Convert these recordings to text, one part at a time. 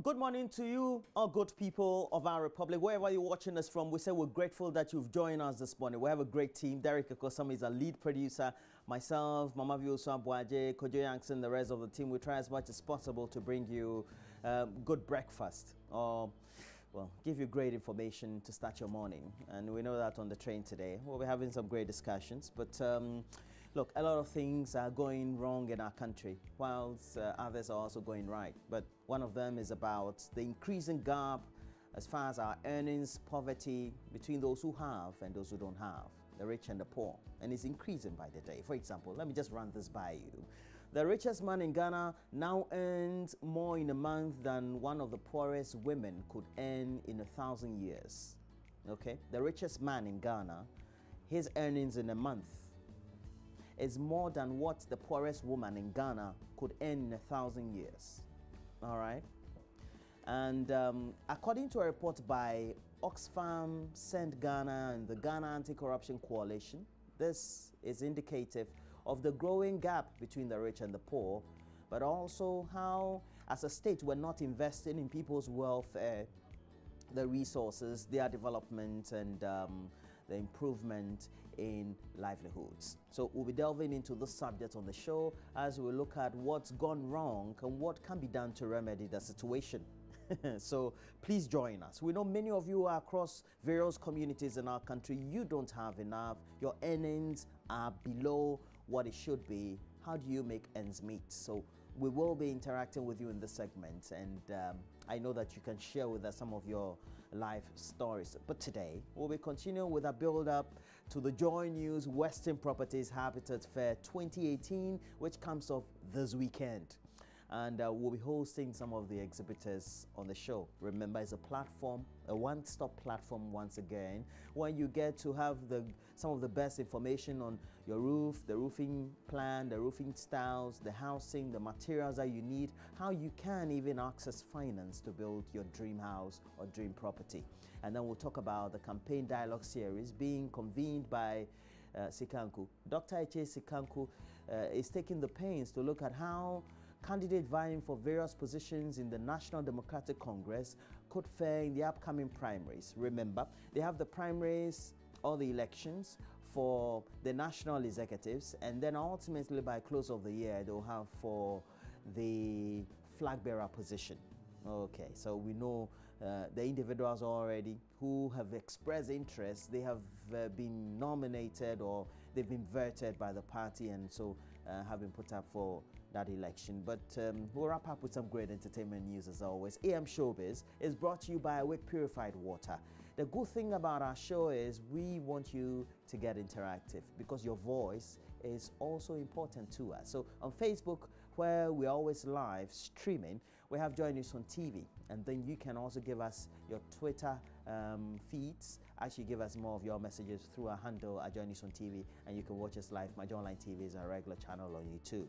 Good morning to you, all good people of our republic. Wherever you're watching us from, we say we're grateful that you've joined us this morning. We have a great team. Derek Akosam is our lead producer. Myself, Mama Vioso Abwaje, Kojo Yankson, the rest of the team. We try as much as possible to bring you good breakfast. Well, give you great information to start your morning. And we know that on the train today, we'll be having some great discussions. But look, a lot of things are going wrong in our country, whilst others are also going right. But one of them is about the increasing gap as far as our earnings, poverty between those who have and those who don't have, the rich and the poor. And it's increasing by the day. For example, let me just run this by you. The richest man in Ghana now earns more in a month than one of the poorest women could earn in 1,000 years. Okay? The richest man in Ghana, his earnings in a month is more than what the poorest woman in Ghana could earn in 1,000 years. All right? And according to a report by Oxfam, Send Ghana, and the Ghana Anti-Corruption Coalition, this is indicative of the growing gap between the rich and the poor, but also how, as a state, we're not investing in people's welfare, the resources, their development, and the improvement in livelihoods. So we'll be delving into this subject on the show as we look at what's gone wrong and what can be done to remedy the situation. So please join us. We know many of you are across various communities in our country. You don't have enough. Your earnings are below what it should be. How do you make ends meet? So we will be interacting with you in this segment, and I know that you can share with us some of your life stories. But today, we'll be continuing with a build-up to the JoyNews Western Properties Habitat Fair 2018, which comes off this weekend. And we'll be hosting some of the exhibitors on the show. Remember, it's a platform, a one-stop platform once again, where you get to have some of the best information on your roof, the roofing plan, the roofing styles, the housing, the materials that you need, how you can even access finance to build your dream house or dream property. And then we'll talk about the campaign dialogue series being convened by Sikanku. Dr. Eche Sikanku is taking the pains to look at how candidates vying for various positions in the National Democratic Congress could fare in the upcoming primaries. Remember, they have the primaries or the elections for the national executives, and then ultimately by close of the year, they'll have for the flag bearer position. Okay, so we know the individuals already who have expressed interest. They have been nominated or they've been vetted by the party, and so have been put up for that election. But we'll wrap up with some great entertainment news as always. AM Showbiz is brought to you by Awake Purified Water. The good thing about our show is we want you to get interactive because your voice is also important to us. So on Facebook, where we're always live streaming, we have JoyNews on TV, and then you can also give us your Twitter feeds. Actually, give us more of your messages through our handle at JoyNews on TV, and you can watch us live. My Online TV is our regular channel on YouTube.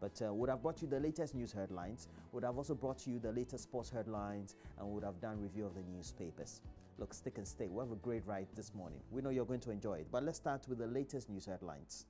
But would have brought you the latest news headlines, would have also brought you the latest sports headlines, and would have done review of the newspapers. Look, stick and stay. We have a great ride this morning. We know you're going to enjoy it. But let's start with the latest news headlines.